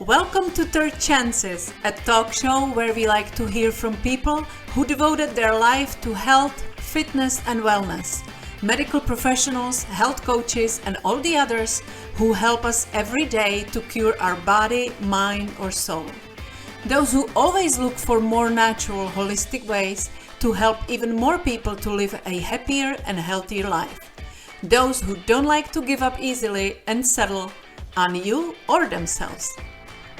Welcome to Third Chances, a talk show where we like to hear from people who devoted their life to health, fitness, and wellness. Medical professionals, health coaches, and all the others who help us every day to cure our body, mind, or soul. Those who always look for more natural, holistic ways to help even more people to live a happier and healthier life. Those who don't like to give up easily and settle on you or themselves.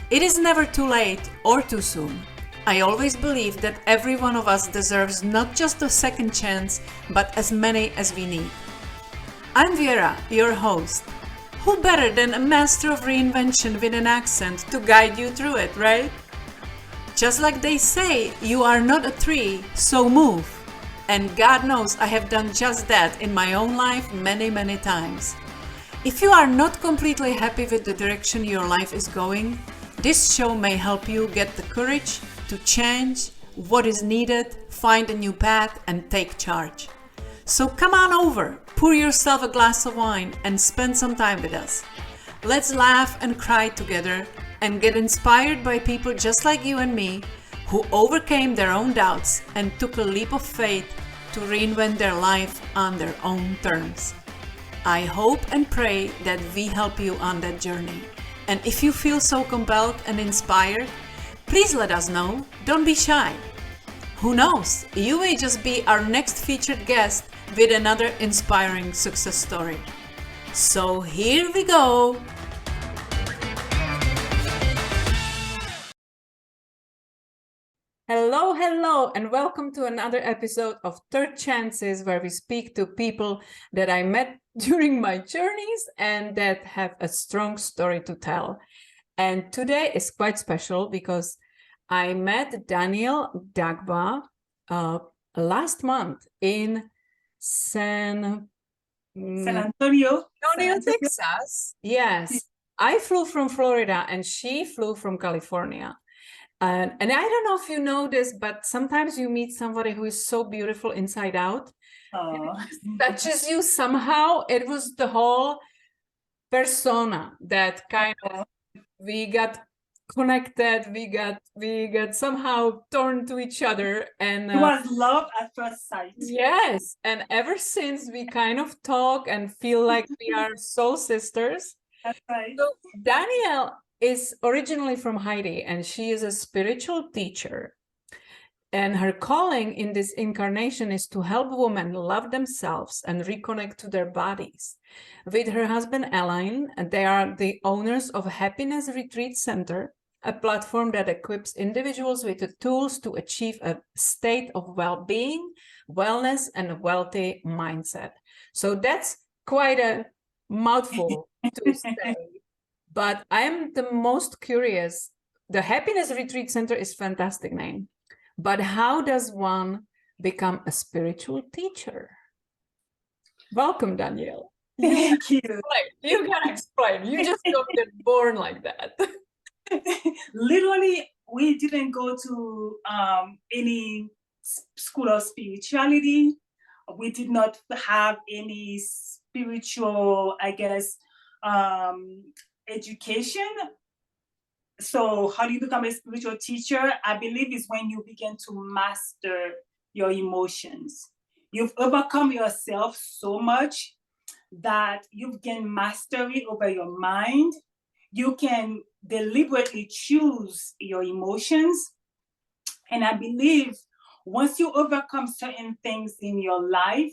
It is never too late or too soon. I always believe that every one of us deserves not just a second chance, but as many as we need. I'm Vera, your host. Who better than a master of reinvention with an accent to guide you through it, right? Just like they say, you are not a tree, so move. And God knows I have done just that in my own life many times. If you are not completely happy with the direction your life is going, this show may help you get the courage to change what is needed, find a new path, and take charge. So come on over, pour yourself a glass of wine, and spend some time with us. Let's laugh and cry together and get inspired by people just like you and me who overcame their own doubts and took a leap of faith to reinvent their life on their own terms. I hope and pray that we help you on that journey. And if you feel so compelled and inspired, please let us know. Don't be shy. Who knows? You may just be our next featured guest with another inspiring success story. So here we go. Hello, and welcome to another episode of Third Chances, where we speak to people that I met during my journeys and that have a strong story to tell. And today is quite special because I met Danielle Dagba last month in San Antonio, Texas. Yes, I flew from Florida and she flew from California. And I don't know if you know this, but sometimes you meet somebody who is so beautiful inside out. Oh. It touches you somehow. It was the whole persona that kind of, we got connected, we got somehow torn to each other. And it was love at first sight. Yes. And ever since we kind of talk and feel like we are soul sisters. That's right. So Danielle is originally from Haiti, and she is a spiritual teacher. And her calling in this incarnation is to help women love themselves and reconnect to their bodies. With her husband, Alain, they are the owners of Happiness Retreat Center, a platform that equips individuals with the tools to achieve a state of well-being, wellness, and a wealthy mindset. So that's quite a mouthful to say. But I am the most curious. The Happiness Retreat Center is a fantastic name. But how does one become a spiritual teacher? Welcome, Danielle. Thank you. You can explain. You just don't get born like that. Literally, we didn't go to any school of spirituality. We did not have any spiritual, education. So how do you become a spiritual teacher? I believe is when you begin to master your emotions. You've overcome yourself so much that you've gained mastery over your mind. You can deliberately choose your emotions. And I believe once you overcome certain things in your life,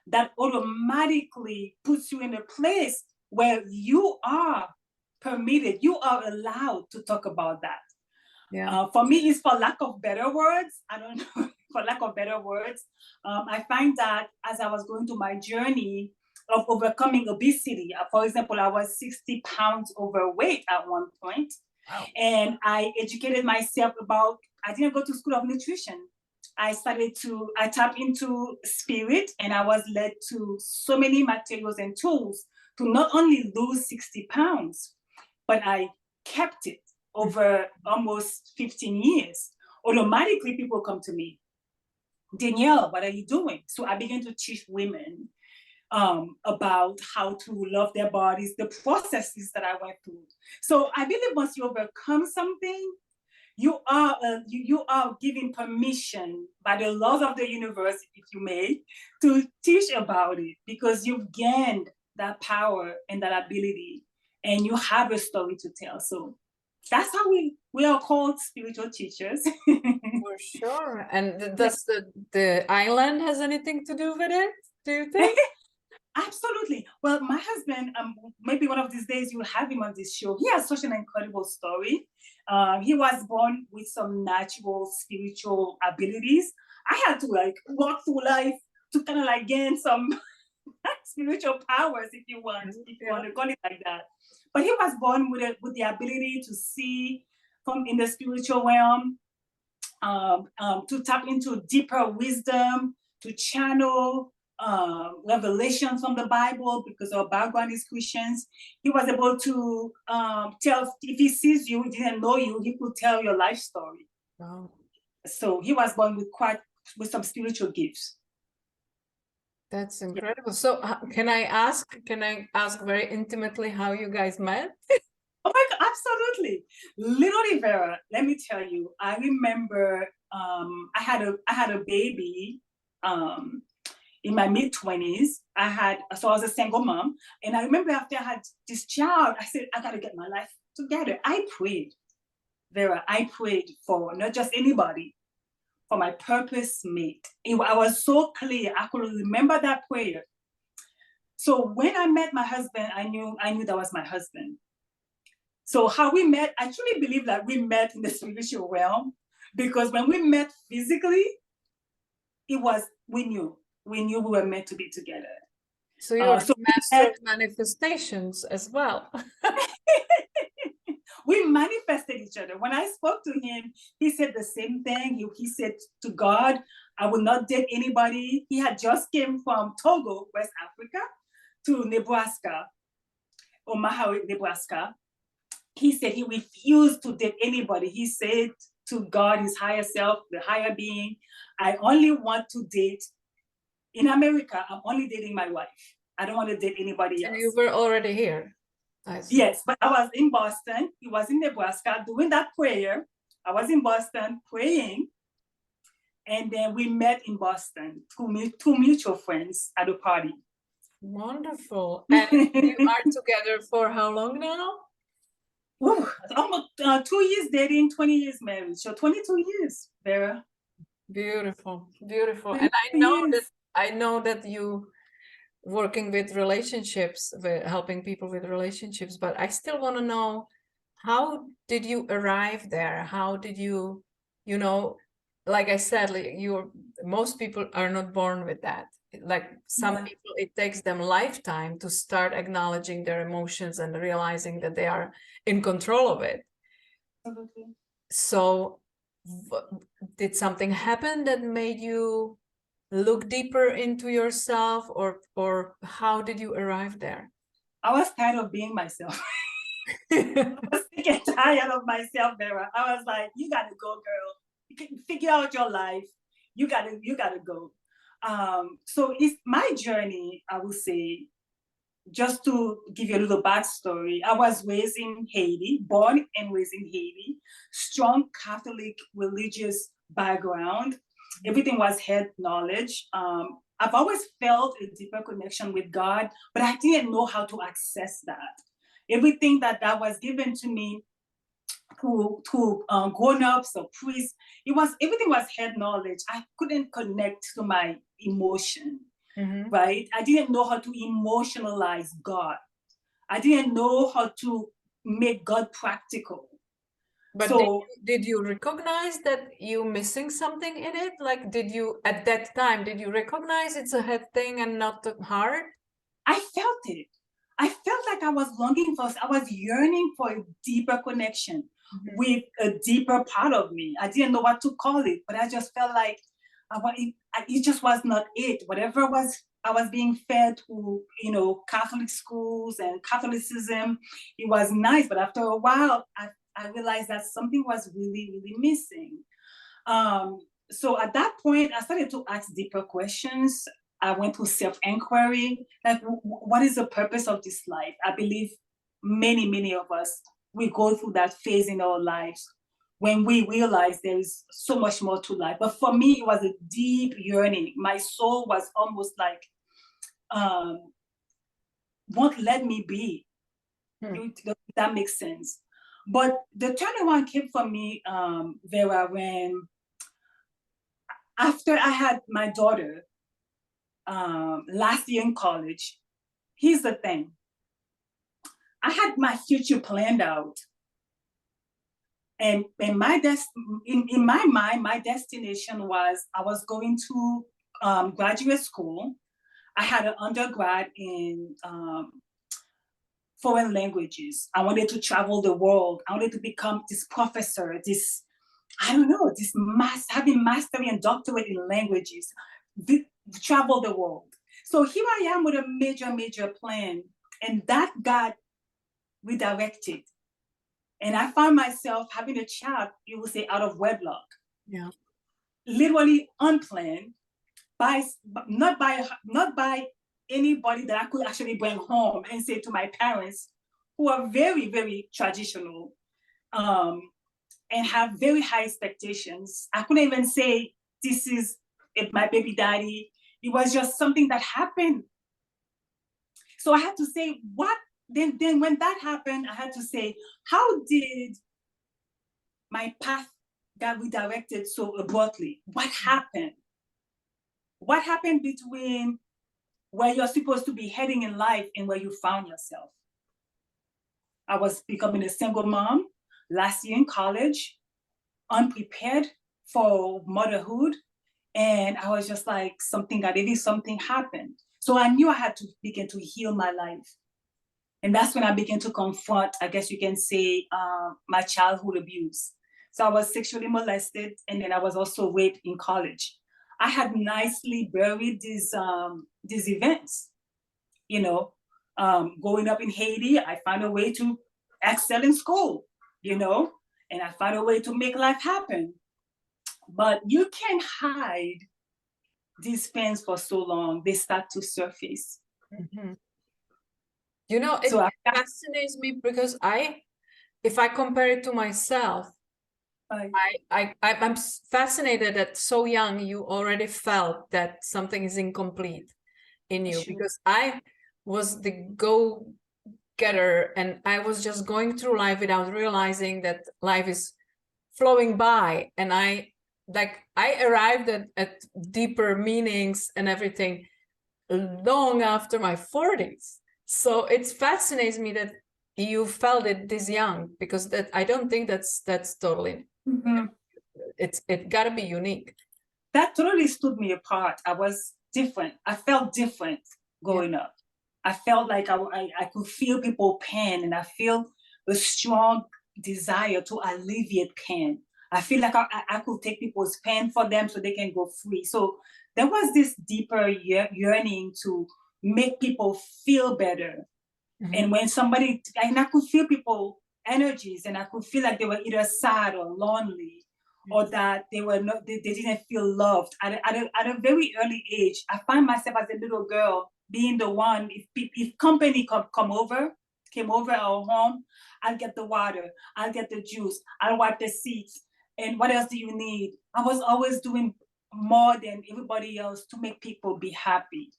that automatically puts you in a place where you are permitted, you are allowed to talk about that. Yeah. For me, it's for lack of better words. I don't know, for lack of better words. I find that as I was going through my journey of overcoming obesity, for example, I was 60 pounds overweight at one point. Wow. And I educated myself about, I didn't go to school of nutrition. I tapped into spirit, and I was led to so many materials and tools to not only lose 60 pounds, but I kept it over almost 15 years. Automatically, people come to me, Danielle, what are you doing? So I began to teach women about how to love their bodies, the processes that I went through. So I believe once you overcome something, you are given permission by the laws of the universe, if you may, to teach about it, because you've gained that power and that ability, and you have a story to tell. So that's how we are called spiritual teachers. For sure. And does the island has anything to do with it, do you think? Absolutely. Well, my husband, maybe one of these days you'll have him on this show. He has such an incredible story. He was born with some natural spiritual abilities. I had to like walk through life to kind of like gain some spiritual powers, if you want to call it like that. But he was born with the ability to see from in the spiritual realm, to tap into deeper wisdom, to channel revelation from the Bible, because our background is Christians. He was able to tell, if he sees you, he didn't know you, he could tell your life story. Wow. So he was born with some spiritual gifts. That's incredible. So can I ask very intimately how you guys met? Oh my God, absolutely. Literally, Vera, let me tell you, I remember I had a baby in my mid-20s. So I was a single mom. And I remember after I had this child, I said, I gotta get my life together. I prayed, Vera, I prayed for not just anybody, for my purpose mate. I was so clear, I could remember that prayer. So when I met my husband, I knew that was my husband. So how we met, I truly believe that we met in the spiritual realm, because when we met physically, we knew we were meant to be together. So you're master of manifestations as well. We manifested each other. When I spoke to him, he said the same thing. He said to God, I will not date anybody. He had just came from Togo, West Africa, to Nebraska, Omaha, Nebraska. He said he refused to date anybody. He said to God, his higher self, the higher being, I only want to date in America. I'm only dating my wife. I don't want to date anybody else. And you were already here. Yes, but I was in Boston. He was in Nebraska doing that prayer. I was in Boston praying. And then we met in Boston, two mutual friends at a party. Wonderful. And you are together for how long now? Ooh, almost 2 years dating, 20 years married. So 22 years, Vera. Beautiful, beautiful. And I know that you working with relationships, helping people with relationships, but I still want to know, how did you arrive there? How did you like I said, like most people are not born with that. Like some people, it takes them a lifetime to start acknowledging their emotions and realizing that they are in control of it. Absolutely. So did something happen that made you look deeper into yourself, or how did you arrive there? I was tired of being myself. I was sick and tired of myself, Vera. I was like, you gotta go, girl. You can figure out your life. You gotta go. So it's my journey, I would say. Just to give you a little backstory, I was raised in Haiti, born and raised in Haiti, strong Catholic religious background. Everything was head knowledge. I've always felt a deeper connection with God, but I didn't know how to access that. Everything that was given to me to grown-ups or priests, everything was head knowledge. I couldn't connect to my emotion. Mm-hmm. Right? I didn't know how to emotionalize God. I didn't know how to make God practical. But did you recognize that you're missing something in it? Like, at that time, did you recognize it's a head thing and not the heart? I felt it. I felt like I was yearning for a deeper connection, mm-hmm. with a deeper part of me. I didn't know what to call it, but I just felt like it just was not it. Whatever I was being fed through, Catholic schools and Catholicism, it was nice. But after a while, I realized that something was really, really missing. So at that point, I started to ask deeper questions. I went through self-inquiry, like what is the purpose of this life? I believe many of us, we go through that phase in our lives when we realize there is so much more to life. But for me, it was a deep yearning. My soul was almost like, won't let me be. That makes sense. But the turnaround came for me, Vera, when after I had my daughter last year in college. Here's the thing. I had my future planned out. And in my mind, my destination was I was going to graduate school. I had an undergrad in foreign languages. I wanted to travel the world. I wanted to become this professor, this, I don't know, this having mastery and doctorate in languages, travel the world. So here I am with a major plan, and that got redirected. And I found myself having a child, you would say, out of wedlock. Yeah. Literally unplanned, not by anybody that I could actually bring home and say to my parents, who are very traditional, and have very high expectations. I couldn't even say, this is my baby daddy. It was just something that happened. So I had to say, what? Then when that happened, I had to say, how did my path got redirected so abruptly? What happened? What happened between where you're supposed to be heading in life and where you found yourself? I was becoming a single mom last year in college, unprepared for motherhood. And I was just like, something happened. So I knew I had to begin to heal my life. And that's when I began to confront, I guess you can say, my childhood abuse. So I was sexually molested, and then I was also raped in college. I had nicely buried these events, you know. Growing up in Haiti, I found a way to excel in school, you know, and I found a way to make life happen. But you can't hide these pains for so long, they start to surface. Mm-hmm. You know, it fascinates me because if I compare it to myself, I'm fascinated that so young you already felt that something is incomplete in you. Sure. Because I was the go-getter and I was just going through life without realizing that life is flowing by, and I arrived at deeper meanings and everything long after my 40s. So it fascinates me that you felt it this young, because that I don't think that's totally, it gotta be unique. That totally stood me apart. I was different. I felt different growing up. I felt like I could feel people's pain, and I feel a strong desire to alleviate pain. I feel like I could take people's pain for them so they can go free. So there was this deeper yearning to make people feel better. And when and I could feel people energies, and I could feel like they were either sad or lonely, or that they didn't feel loved. At a very early age, I find myself as a little girl being the one, if company came over our home, I'll get the water, I'll get the juice, I'll wipe the seats, and what else do you need? I was always doing more than everybody else to make people be happy.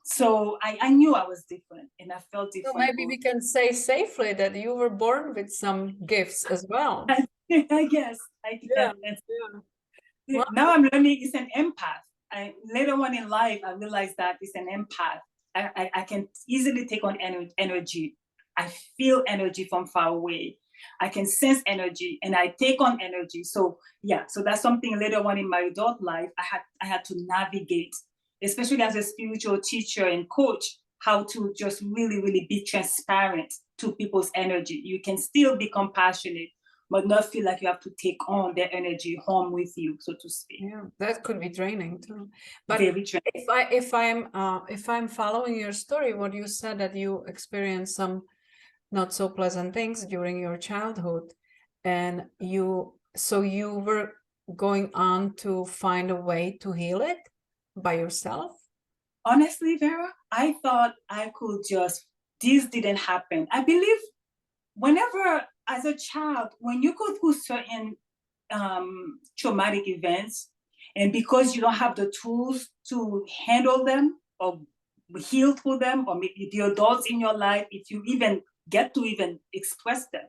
So I knew I was different, and I felt different. So maybe we can say safely that you were born with some gifts as well. I guess. Wow. Now I'm learning it's an empath. Later on in life, I realized that it's an empath. I can easily take on energy. I feel energy from far away. I can sense energy, and I take on energy. So yeah, so that's something later on in my adult life I had to navigate, especially as a spiritual teacher and coach, how to just really be transparent to people's energy. You can still be compassionate, but not feel like you have to take on their energy home with you, so to speak. Yeah, that could be draining too. But if I'm following your story, what you said, that you experienced some not so pleasant things during your childhood, and you were going on to find a way to heal it by yourself? Honestly, Vera, I thought I could just, this didn't happen. I believe whenever, as a child, when you go through certain traumatic events, and because you don't have the tools to handle them or heal through them, or maybe the adults in your life, if you even get to even express them,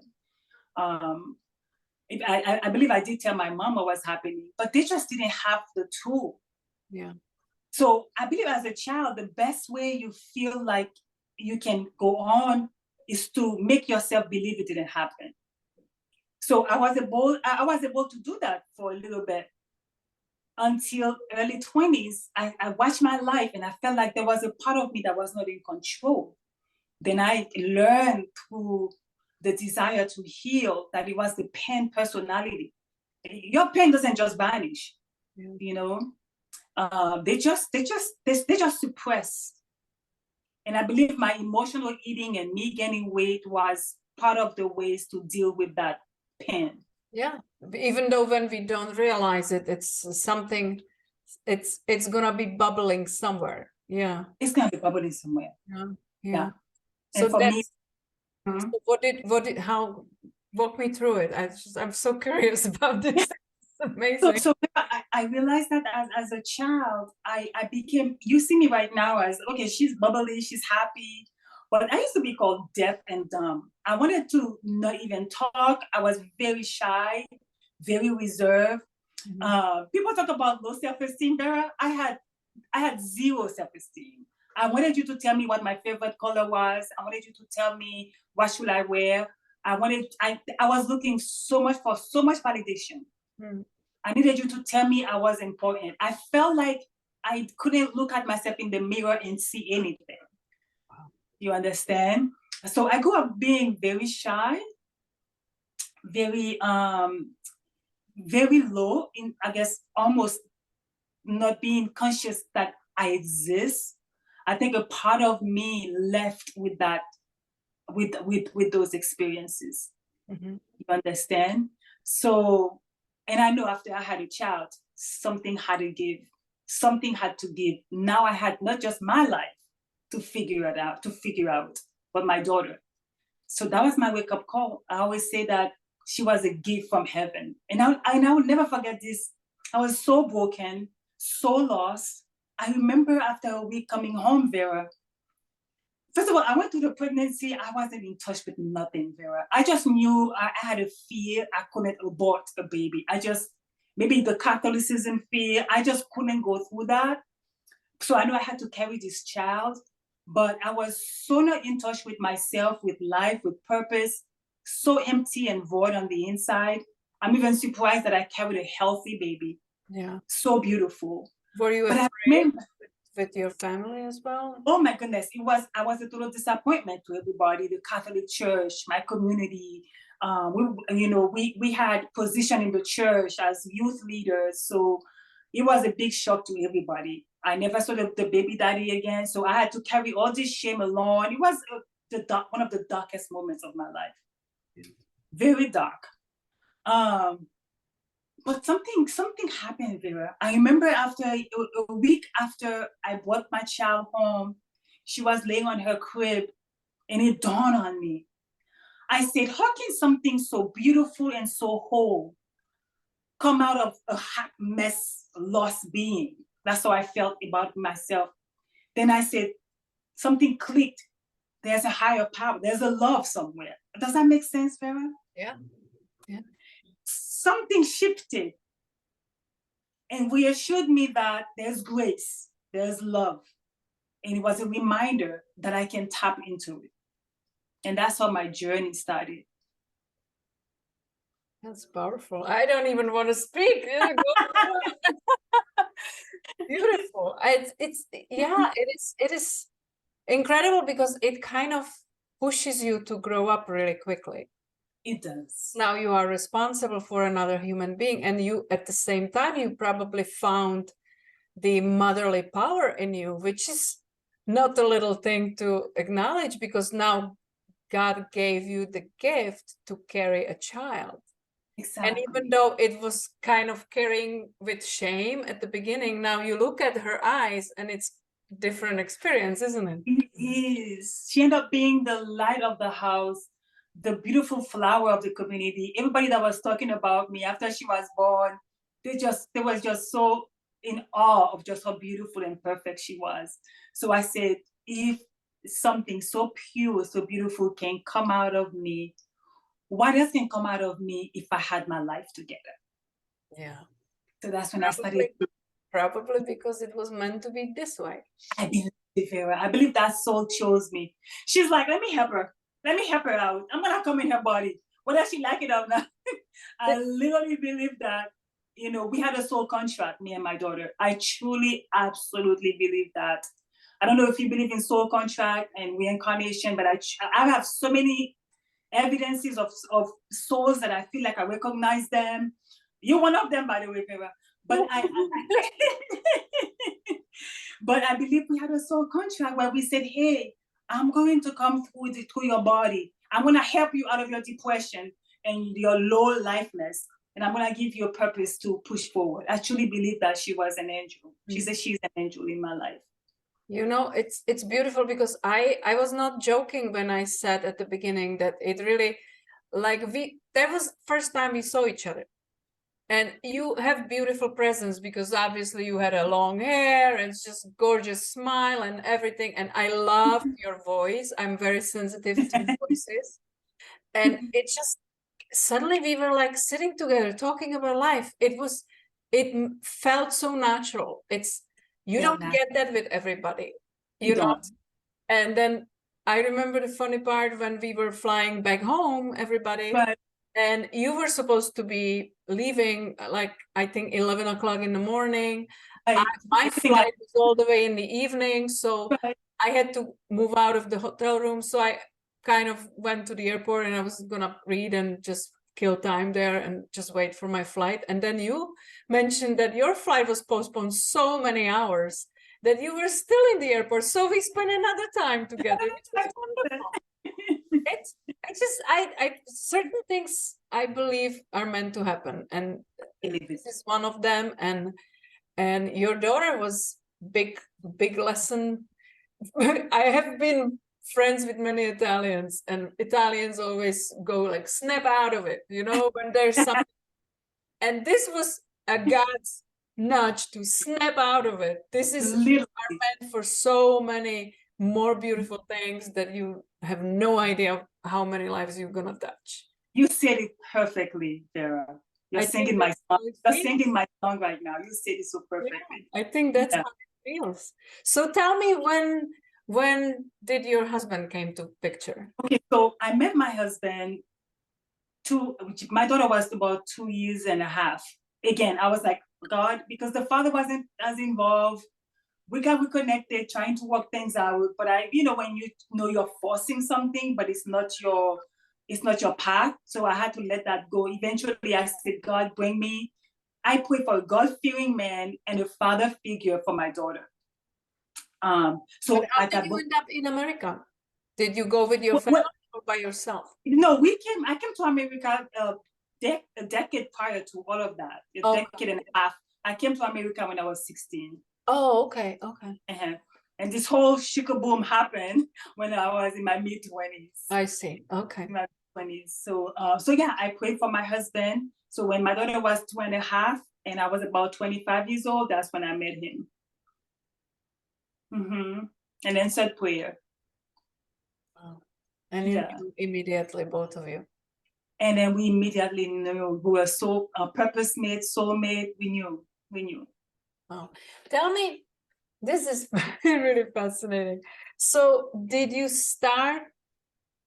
I believe I did tell my mom what was happening, but they just didn't have the tool. Yeah. So I believe as a child, the best way you feel like you can go on is to make yourself believe it didn't happen. So I was able to do that for a little bit until early 20s. I watched my life and I felt like there was a part of me that was not in control. Then I learned through the desire to heal that it was the pain personality. Your pain doesn't just vanish, you know. They just suppress. And I believe my emotional eating and me gaining weight was part of the ways to deal with that pain. Yeah, even though when we don't realize it, it's something, it's gonna be bubbling somewhere. Yeah. It's gonna be bubbling somewhere. Yeah. Yeah. So And for me, so how, walk me through it. I'm so curious about this. It's amazing. so I realized that as a child, I became, you see me right now as, okay, she's bubbly, she's happy. But I used to be called deaf and dumb. I wanted to not even talk. I was very shy, very reserved. People talk about low self-esteem, Vera. I had zero self-esteem. I wanted you to tell me what my favorite color was. I wanted you to tell me what should I wear. I was looking so much for so much validation. I needed you to tell me I was important. I felt like I couldn't look at myself in the mirror and see anything. You understand? So I grew up being very shy, very very low in, I guess, almost not being conscious that I exist. I think a part of me left with that, with those experiences. You understand? So, and I know after I had a child, something had to give. Something had to give. Now I had not just my life to figure it out, but my daughter. So that was my wake-up call. I always say that she was a gift from heaven. And I will never forget this. I was so broken, so lost. I remember after a week coming home, Vera. First of all, I went through the pregnancy. I wasn't in touch with nothing, Vera. I just knew I had a fear I couldn't abort a baby. Maybe the Catholicism fear, I just couldn't go through that. So I knew I had to carry this child, but I was so not in touch with myself, with life, with purpose, so empty and void on the inside. I'm even surprised that I carried a healthy baby. Yeah. So beautiful. Were you afraid with your family as well? Oh my goodness, I was a total disappointment to everybody, the Catholic Church, my community. We had position in the church as youth leaders, so it was a big shock to everybody. I never saw the baby daddy again, so I had to carry all this shame alone. It was one of the darkest moments of my life. Very dark. But something happened, Vera. I remember after a week after I brought my child home, she was laying on her crib, and it dawned on me. I said, how can something so beautiful and so whole come out of a hot mess, lost being? That's how I felt about myself. Then I said, something clicked. There's a higher power. There's a love somewhere. Does that make sense, Vera? Yeah. Yeah. Something shifted and reassured me that there's grace, there's love. And it was a reminder that I can tap into it. And that's how my journey started. That's powerful. I don't even want to speak. Beautiful. It is incredible because it kind of pushes you to grow up really quickly. It does. Now you are responsible for another human being, and you, at the same time, you probably found the motherly power in you, which is not a little thing to acknowledge, because now God gave you the gift to carry a child. Exactly. And even though it was kind of carrying with shame at the beginning, now you look at her eyes and it's different experience, isn't it? It is. She ended up being the light of the house, the beautiful flower of the community. Everybody that was talking about me after she was born, they was just so in awe of just how beautiful and perfect she was. So I said, if something so pure, so beautiful can come out of me, what else can come out of me if I had my life together? Yeah. So that's when I started. Probably because it was meant to be this way. I believe, Vera. I believe that soul chose me. She's like, let me help her. Let me help her out. I'm gonna come in her body, whether she like it or not. I literally believe that, you know, we had a soul contract, me and my daughter. I truly, absolutely believe that. I don't know if you believe in soul contract and reincarnation, but I have so many evidences of souls that I feel like I recognize them. You're one of them, by the way, Vera. But but I believe we had a soul contract where we said, hey, I'm going to come through your body. I'm going to help you out of your depression and your low lifeless. And I'm going to give you a purpose to push forward. I truly believe that she was an angel. She said she's an angel in my life. You know, it's beautiful because I was not joking when I said at the beginning that it really, like, that was first time we saw each other. And you have beautiful presence because obviously you had a long hair and it's just gorgeous smile and everything. And I loved your voice. I'm very sensitive to voices. And it just, suddenly we were like sitting together talking about life. It felt so natural. You don't get that with everybody, you know. And then I remember the funny part when we were flying back home, everybody. Right. And you were supposed to be leaving, like, I think 11 o'clock in the morning. My flight was all the way in the evening. So I had to move out of the hotel room. So I kind of went to the airport and I was going to read and just kill time there and just wait for my flight. And then you mentioned that your flight was postponed so many hours that you were still in the airport. So we spent another time together. It was wonderful. Certain things I believe are meant to happen, and this is one of them. And your daughter was big lesson. I have been friends with many Italians, and Italians always go like, snap out of it, you know, when there's something. And this was a God's nudge to snap out of it. This is meant for so many more beautiful things that you have no idea how many lives you're gonna touch. You said it perfectly, Vera. You're singing my song. You're singing my song right now. You said it so perfectly. Yeah, I think that's how it feels. So tell me, when did your husband came to picture? Okay, so I met my husband my daughter was about 2.5 years. Again, I was like, God, because the father wasn't as involved. We got reconnected, trying to work things out. But when you know you're forcing something, but it's not your path. So I had to let that go. Eventually, I said, God, I pray for a God-fearing man and a father figure for my daughter. So how did you end up in America? Did you go with your family or by yourself? No, I came to America a decade prior to all of that. Decade and a half. I came to America when I was 16. Oh, okay. And this whole sugar boom happened when I was in my mid-20s. I see. Okay. In my 20s. So yeah, I prayed for my husband. So when my daughter was 2.5 and I was about 25 years old, that's when I met him. And then said prayer. Wow. And you knew immediately, both of you. And then we immediately knew we were so purpose-made, soulmate. We knew. Wow. Tell me, this is really fascinating. So did you start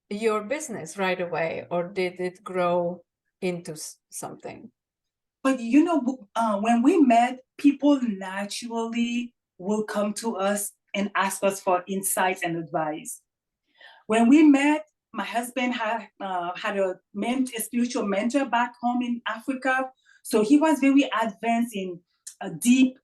your business right away, or did it grow into something? But when we met, people naturally will come to us and ask us for insights and advice. When we met, my husband had a spiritual mentor back home in Africa. So he was very advanced in a deep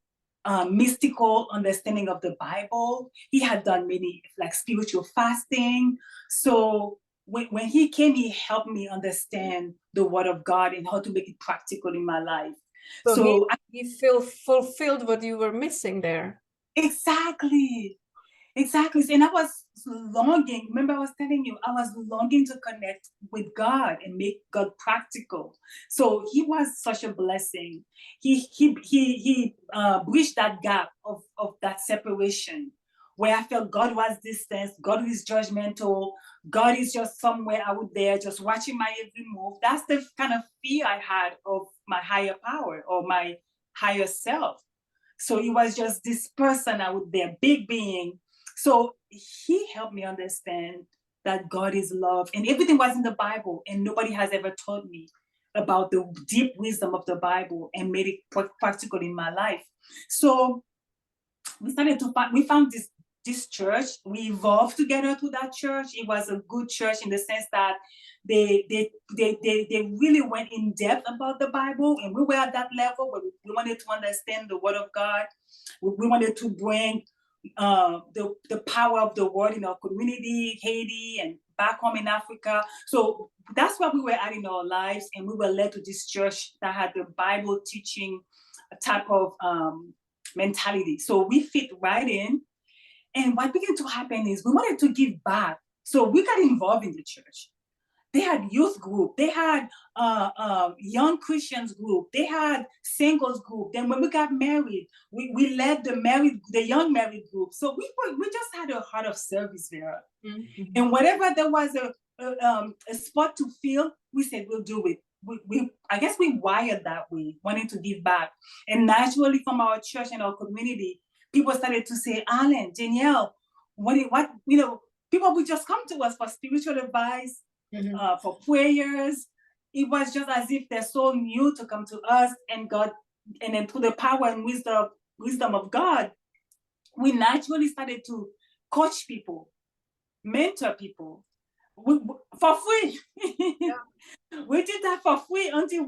mystical understanding of the Bible. He had done many spiritual fasting. So when he came, he helped me understand the Word of God and how to make it practical in my life. So he fulfilled what you were missing there. Exactly. Exactly. And I was longing. Remember, I was telling you, I was longing to connect with God and make God practical. So he was such a blessing. He bridged that gap of that separation where I felt God was distant, God is judgmental, God is just somewhere out there, just watching my every move. That's the kind of fear I had of my higher power or my higher self. So it was just this person out there, big being. So he helped me understand that God is love, and everything was in the Bible, and nobody has ever taught me about the deep wisdom of the Bible and made it practical in my life. So we found this church. We evolved together to that church. It was a good church in the sense that they really went in depth about the Bible, and we were at that level where we wanted to understand the Word of God. We wanted to bring the power of the Word in our community, Haiti, and back home in Africa. So that's what we were at in our lives, and we were led to this church that had the Bible teaching type of mentality. So we fit right in. And what began to happen is we wanted to give back. So we got involved in the church. They had youth group. They had young Christians group. They had singles group. Then when we got married, we led the young married group. So we just had a heart of service there. Mm-hmm. And whatever there was a spot to fill, we said we'll do it. I guess we wired that way, wanting to give back. And naturally from our church and our community, people started to say, Alan, Danielle, what people would just come to us for spiritual advice, for prayers. It was just as if they're so new to come to us, and God, and then through the power and wisdom of God, we naturally started to coach people, mentor people for free. Yeah. We did that for free until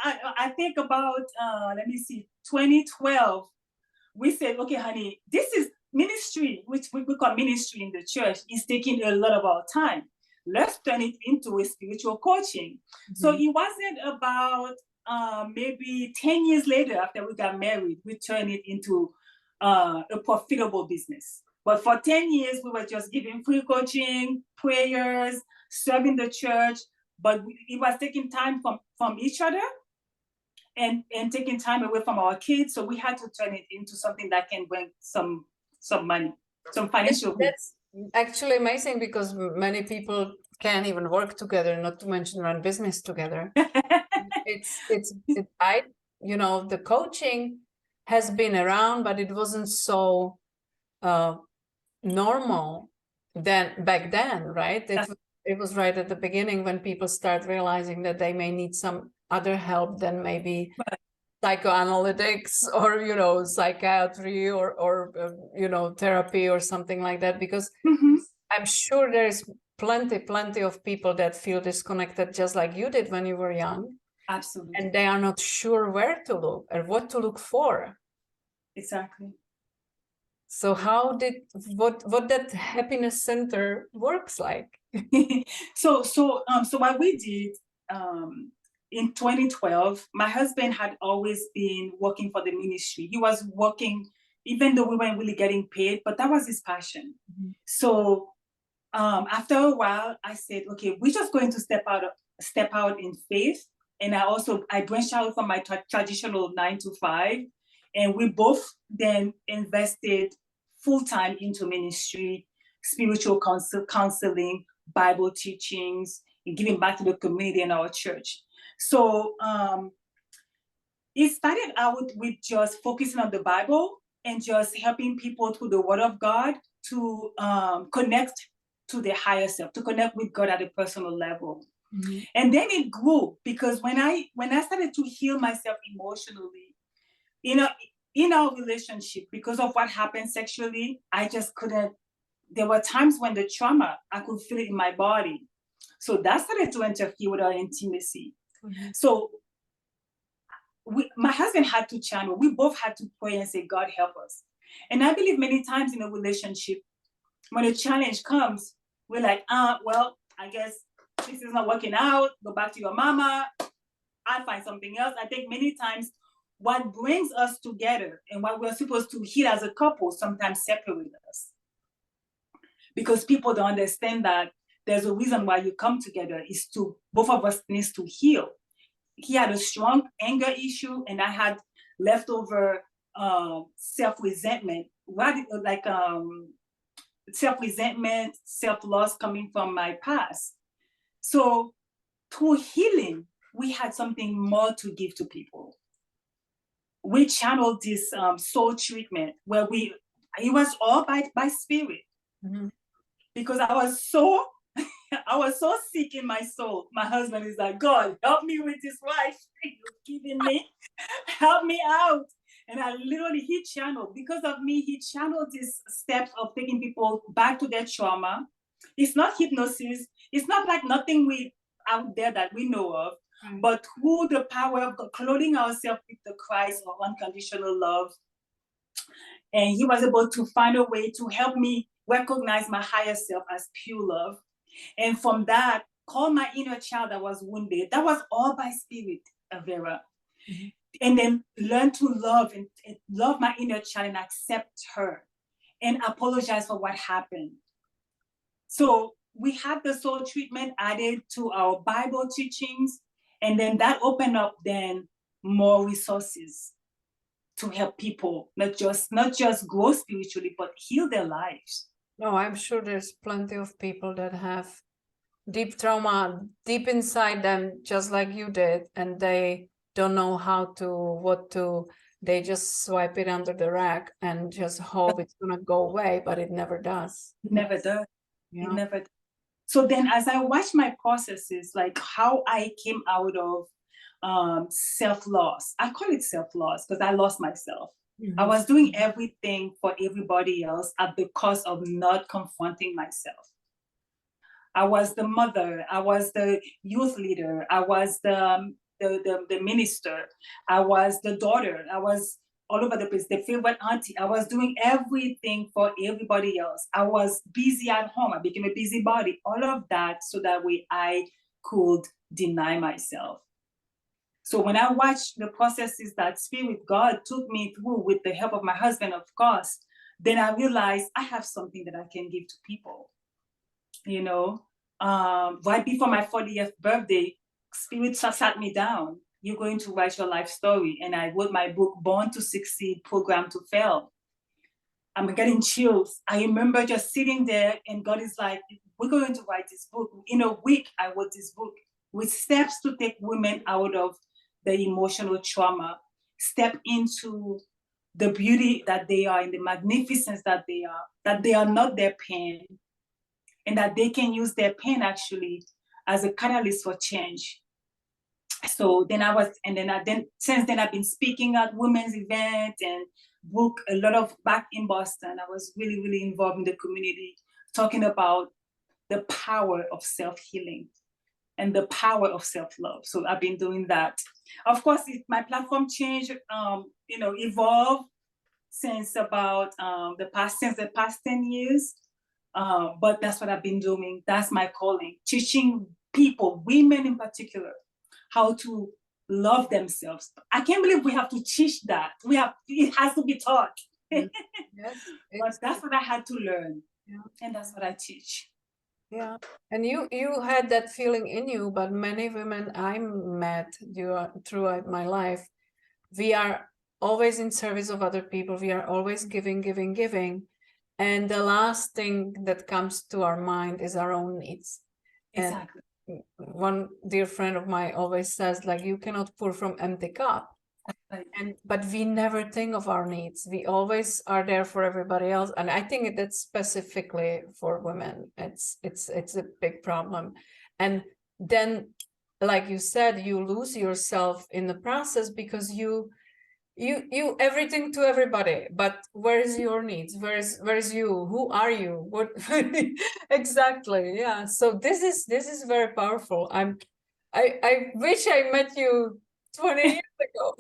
I think about, let me see, 2012. We said, okay, honey, this is ministry, which we call ministry in the church, is taking a lot of our time. Let's turn it into a spiritual coaching. Mm-hmm. So it wasn't about maybe 10 years later after we got married, we turned it into a profitable business. But for 10 years, we were just giving free coaching, prayers, serving the church, but it was taking time from each other and taking time away from our kids. So we had to turn it into something that can bring some money, some financial. That's actually amazing, because many people can't even work together, not to mention run business together. The coaching has been around, but it wasn't so normal back then, right? It was right at the beginning when people start realizing that they may need some other help than maybe psychoanalytics or psychiatry or therapy or something like that, because I'm sure there's plenty of people that feel disconnected, just like you did when you were young. Absolutely. And they are not sure where to look or what to look for. Exactly. So what that happiness center works like? So what we did in 2012, my husband had always been working for the ministry. He was working, even though we weren't really getting paid, but that was his passion. Mm-hmm. So after a while, I said, okay, we're just going to step out in faith. And I branched out from my traditional 9-to-5, and we both then invested full-time into ministry, spiritual counseling, Bible teachings, and giving back to the community and our church. So it started out with just focusing on the Bible and just helping people through the Word of God to connect to their higher self, to connect with God at a personal level. Mm-hmm. And then it grew, because when I started to heal myself emotionally, in our relationship, because of what happened sexually, I just couldn't. There were times when the trauma, I could feel it in my body. So that started to interfere with our intimacy. Mm-hmm. So my husband had to channel. We both had to pray and say, God, help us. And I believe many times in a relationship, when a challenge comes, we're like, well, I guess this is not working out. Go back to your mama. I'll find something else. I think many times what brings us together and what we're supposed to heal as a couple sometimes separate us. Because people don't understand that there's a reason why you come together is to, both of us needs to heal. He had a strong anger issue and I had leftover self-resentment, self-resentment, self-loss coming from my past. So through healing, we had something more to give to people. We channeled this soul treatment where it was all by spirit. Mm-hmm. Because I was so sick in my soul. My husband is like, God, help me with this wife you're giving me. Help me out. And he channeled, because of me, he channeled these steps of taking people back to their trauma. It's not hypnosis. It's not like nothing out there that we know of, but through the power of God, clothing ourselves with the Christ of unconditional love. And he was able to find a way to help me recognize my higher self as pure love. And from that, call my inner child that was wounded. That was all by spirit, Vera. Mm-hmm. And then learn to love and love my inner child and accept her and apologize for what happened. So we had the soul treatment added to our Bible teachings, and then that opened up then more resources to help people, not just grow spiritually, but heal their lives. No, I'm sure there's plenty of people that have deep trauma deep inside them, just like you did, and they don't know they just swipe it under the rug and just hope it's gonna go away, but it never does. It never does. Yeah. It never does. So then as I watch my processes, like how I came out of self-loss, I call it self-loss because I lost myself. Mm-hmm. I was doing everything for everybody else at the cost of not confronting myself. I was the mother, I was the youth leader, I was the minister, I was the daughter, I was all over the place, the favorite auntie. I was doing everything for everybody else. I was busy at home. I became a busybody. All of that so that way I could deny myself. So when I watched the processes that Spirit God took me through with the help of my husband, of course, then I realized I have something that I can give to people. You know, right before my 40th birthday, Spirit sat me down. You're going to write your life story. And I wrote my book, Born to Succeed, Programmed to Fail. I'm getting chills. I remember just sitting there and God is like, we're going to write this book. In a week, I wrote this book with steps to take women out of the emotional trauma, step into the beauty that they are, in the magnificence that they are not their pain, and that they can use their pain actually as a catalyst for change. So then since then I've been speaking at women's events and book a lot of back in Boston. I was really, really involved in the community, talking about the power of self-healing and the power of self-love. So I've been doing that. Of course, my platform changed, evolved since about the past 10 years. But that's what I've been doing. That's my calling, teaching people, women in particular, how to love themselves. I can't believe we have to teach that. It has to be taught. Yes, but that's what I had to learn. Yeah. And that's what I teach. Yeah. And you had that feeling in you, but many women I met throughout my life, we are always in service of other people. We are always giving. And the last thing that comes to our mind is our own needs. Exactly. And one dear friend of mine always says, like, you cannot pour from empty cup. Right. But we never think of our needs. We always are there for everybody else. And I think that's specifically for women. It's a big problem. And then, like you said, you lose yourself in the process because you everything to everybody, but where is your needs? Where is you? Who are you? What exactly? Yeah. So this is very powerful. I wish I met you 20 years ago.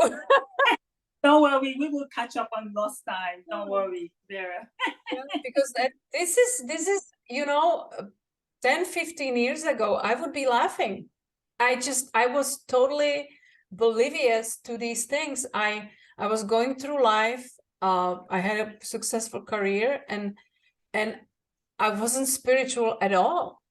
Don't worry, we will catch up on lost time. Don't worry, Vera. Yeah, because this is 10, 15 years ago, I would be laughing. I was totally oblivious to these things. I was going through life. I had a successful career, and I wasn't spiritual at all.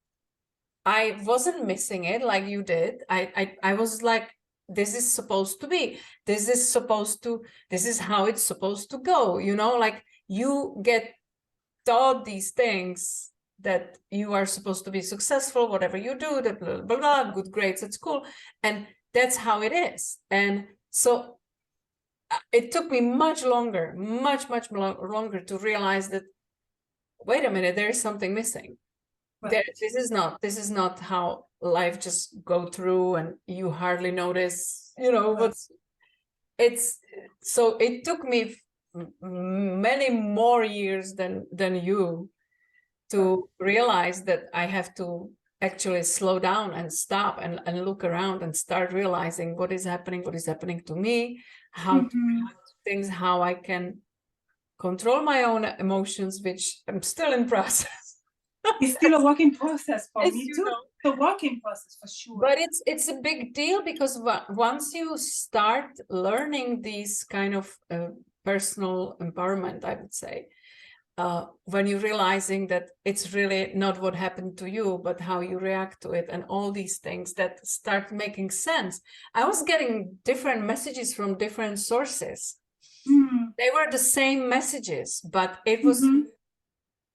I wasn't missing it like you did. I was like, this is supposed to be. This is how it's supposed to go. You know, like you get taught these things that you are supposed to be successful, whatever you do, that blah, blah, blah, good grades at school. And that's how it is. And so it took me much longer to realize that, wait a minute, there is something missing. Right. This is not how life just go through and you hardly notice, you know, right. But so it took me many more years than you to realize that I have to actually slow down and stop and look around and start realizing what is happening to me, how to react to things, how I can control my own emotions, which I'm still in process. It's still a working process for me too. It's a working process for sure. But it's a big deal, because once you start learning these kind of personal empowerment, I would say, when you're realizing that it's really not what happened to you, but how you react to it, and all these things that start making sense. I was getting different messages from different sources. They were the same messages, but it was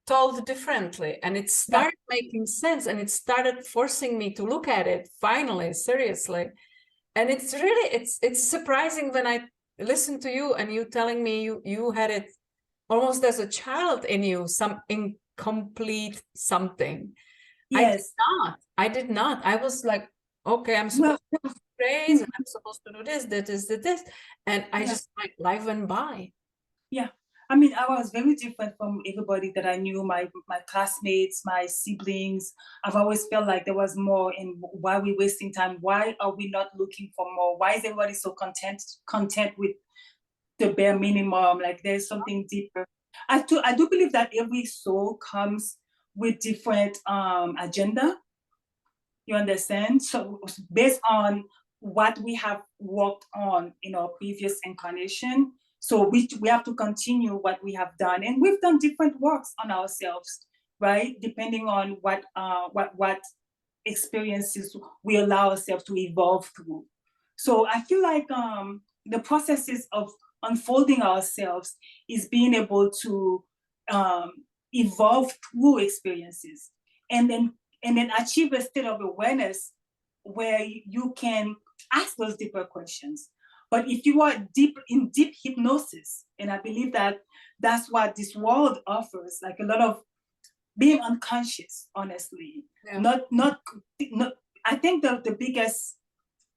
told differently, and it started making sense, and it started forcing me to look at it finally, seriously. And it's really, it's surprising when I listen to you and you telling me you had it almost as a child in you, some incomplete something. Yes. I did not. I was like, okay, I'm supposed to praise, and I'm supposed to do this. And I just, like, life went by. Yeah. I mean, I was very different from everybody that I knew, my classmates, my siblings. I've always felt like there was more, and why are we wasting time? Why are we not looking for more? Why is everybody so content with the bare minimum? Like, there's something deeper. I do believe that every soul comes with different agenda. You understand? So based on what we have worked on in our previous incarnation, so we have to continue what we have done, and we've done different works on ourselves, right? Depending on what experiences we allow ourselves to evolve through. So I feel like the processes of unfolding ourselves is being able to evolve through experiences, and then achieve a state of awareness where you can ask those deeper questions. But if you are in deep hypnosis, and I believe that that's what this world offers, like a lot of being unconscious, honestly. Not I think the biggest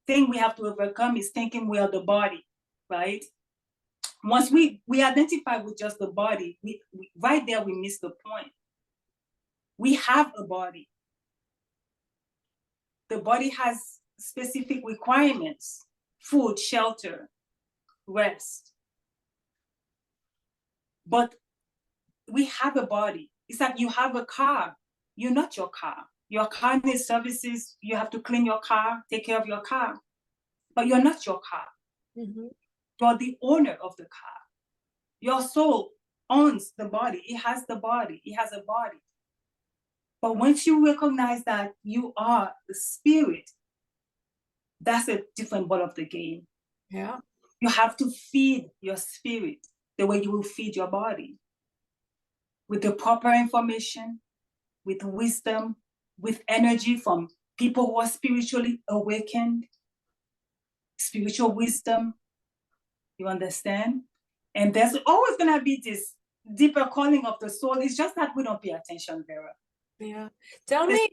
thing we have to overcome is thinking we are the body, right? Once we identify with just the body, we right there we miss the point. We have a body. The body has specific requirements: food, shelter, rest. But we have a body. It's like you have a car. You're not your car. Your car needs services. You have to clean your car, take care of your car. But you're not your car. You're the owner of the car. Your soul owns the body. It has the body. It has a body. But once you recognize that you are the spirit, that's a different part of the game. Yeah. You have to feed your spirit the way you will feed your body. With the proper information, with wisdom, with energy from people who are spiritually awakened, spiritual wisdom, you understand? And there's always gonna be this deeper calling of the soul. It's just that we don't pay attention, Vera. Yeah. Tell me,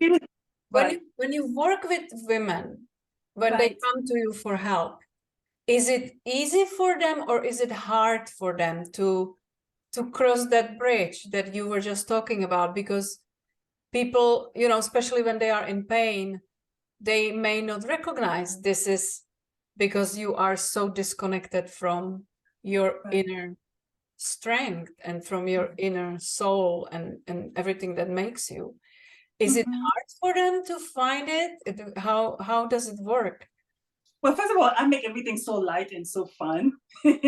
when you work with women, when they come to you for help, is it easy for them, or is it hard for them to cross that bridge that you were just talking about? Because people, you know, especially when they are in pain, they may not recognize this is because you are so disconnected from your inner strength and from your inner soul and everything that makes you. Is it hard for them to find it? How does it work? Well, first of all, I make everything so light and so fun. Because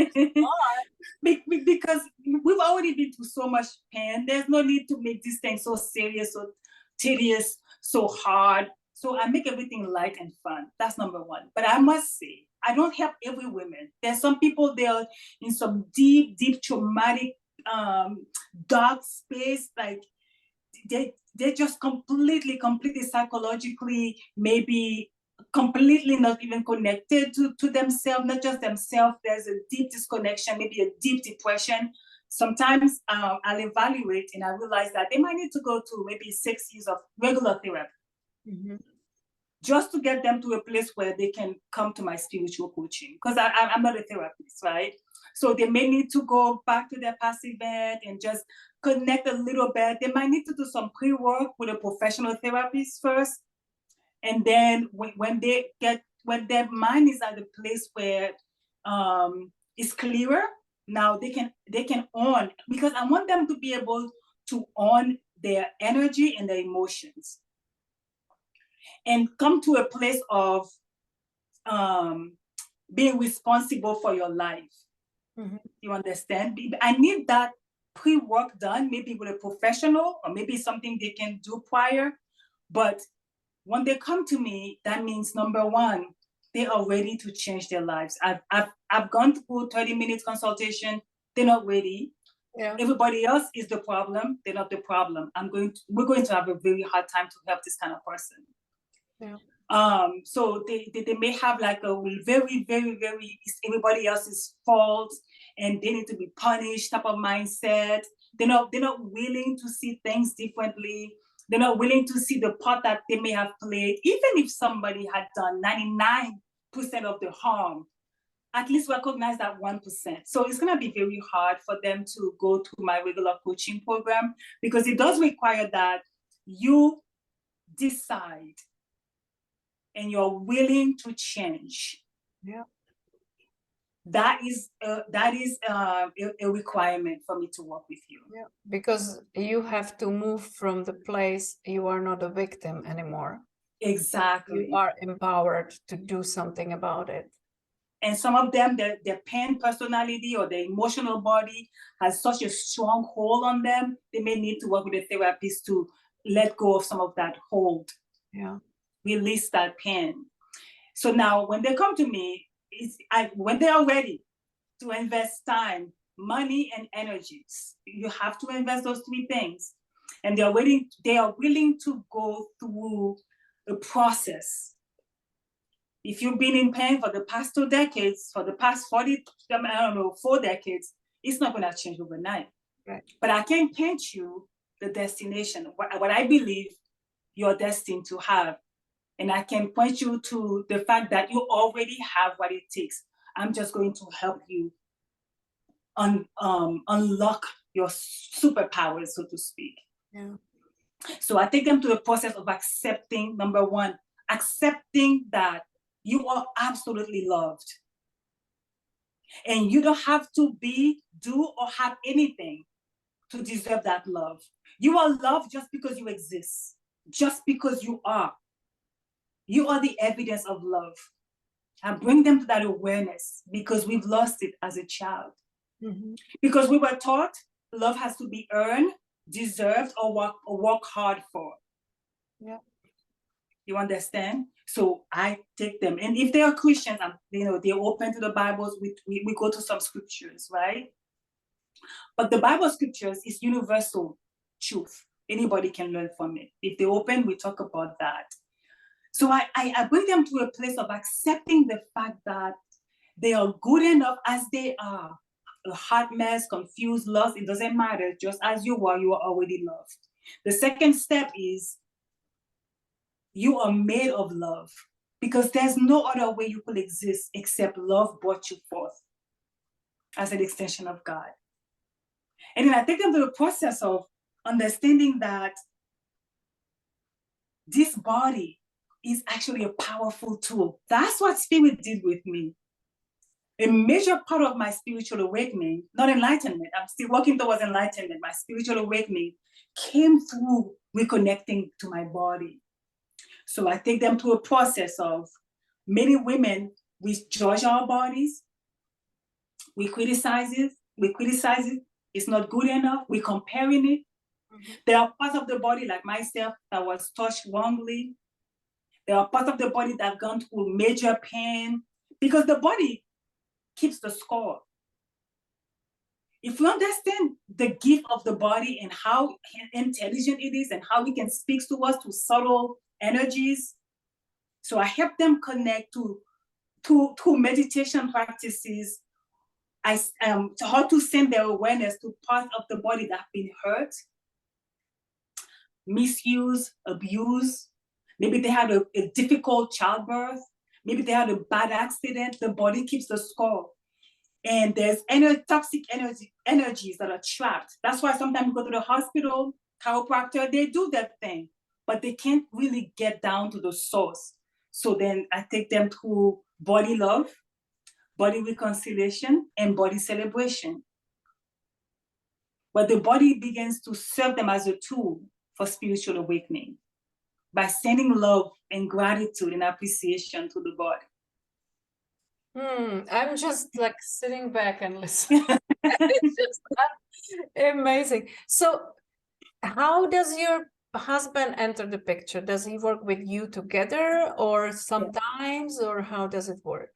we've already been through so much pain. There's no need to make this thing so serious, so tedious, so hard. So I make everything light and fun. That's number one. But I must say, I don't help every woman. There's some people, they're in some deep, deep traumatic, dark space. Like they're just completely psychologically, maybe completely not even connected to themselves, not just themselves. There's a deep disconnection, maybe a deep depression. Sometimes I'll evaluate and I realize that they might need to go to maybe 6 years of regular therapy. Mm-hmm. Just to get them to a place where they can come to my spiritual coaching, because I'm not a therapist, right? So they may need to go back to their past event and just connect a little bit. They might need to do some pre-work with a professional therapist first. And then when their mind is at a place where it's clearer, now they can own, because I want them to be able to own their energy and their emotions and come to a place of being responsible for your life. Mm-hmm. You understand? I need that pre-work done, maybe with a professional or maybe something they can do prior. But when they come to me, that means number one, they are ready to change their lives. I've gone through 30 minutes consultation. They're not ready. Yeah. Everybody else is the problem. They're not the problem. We're going to have a very hard time to help this kind of person. Yeah. So they may have like a very, very, very, everybody else's fault and they need to be punished type of mindset. They're not willing to see things differently. They're not willing to see the part that they may have played. Even if somebody had done 99% of the harm, at least recognize that 1%. So it's going to be very hard for them to go to my regular coaching program, because it does require that you decide and you're willing to change. Yeah. That is a requirement for me to work with you. Yeah, because you have to move from the place you are not a victim anymore. Exactly. You are empowered to do something about it. And some of them, their pain personality or their emotional body has such a strong hold on them, they may need to work with a therapist to let go of some of that hold. Yeah. Release that pain. So now when they come to me, when they are ready to invest time, money, and energies, you have to invest those three things. And they are willing to go through a process. If you've been in pain for the past 2 decades, for the past 4 decades, it's not going to change overnight. Right. But I can paint you the destination, what I believe you're destined to have. And I can point you to the fact that you already have what it takes. I'm just going to help you unlock your superpowers, so to speak. Yeah. So I take them to the process of accepting, number one, accepting that you are absolutely loved. And you don't have to do or have anything to deserve that love. You are loved just because you exist, just because you are. You are the evidence of love. And bring them to that awareness, because we've lost it as a child. Mm-hmm. Because we were taught love has to be earned, deserved, or work hard for. Yeah. You understand? So I take them. And if they are Christians, they're open to the Bibles, we go to some scriptures, right? But the Bible scriptures is universal truth. Anybody can learn from it. If they're open, we talk about that. So I bring them to a place of accepting the fact that they are good enough as they are. A hot mess, confused, lost, it doesn't matter. Just as you are already loved. The second step is you are made of love, because there's no other way you could exist except love brought you forth as an extension of God. And then I take them to the process of understanding that this body is actually a powerful tool. That's what Spirit did with me. A major part of my spiritual awakening, not enlightenment, I'm still working towards enlightenment, my spiritual awakening came through reconnecting to my body. So I take them to a process of, many women We judge our bodies. We criticize it. It's not good enough. We're comparing it. There are parts of the body, like myself, that was touched wrongly. There are parts of the body that have gone through major pain, because the body keeps the score. If we understand the gift of the body and how intelligent it is and how it can speak to us through subtle energies, so I help them connect to meditation practices. To how to send their awareness to parts of the body that have been hurt, misuse, abuse. Maybe they had a difficult childbirth. Maybe they had a bad accident. The body keeps the score. And there's toxic energies that are trapped. That's why sometimes you go to the hospital, chiropractor, they do that thing, but they can't really get down to the source. So then I take them to body love, body reconciliation, and body celebration. But the body begins to serve them as a tool for spiritual awakening by sending love and gratitude and appreciation to the body. I'm just like sitting back and listening. It's just amazing. So how does your husband enter the picture? Does he work with you together or sometimes, or how does it work?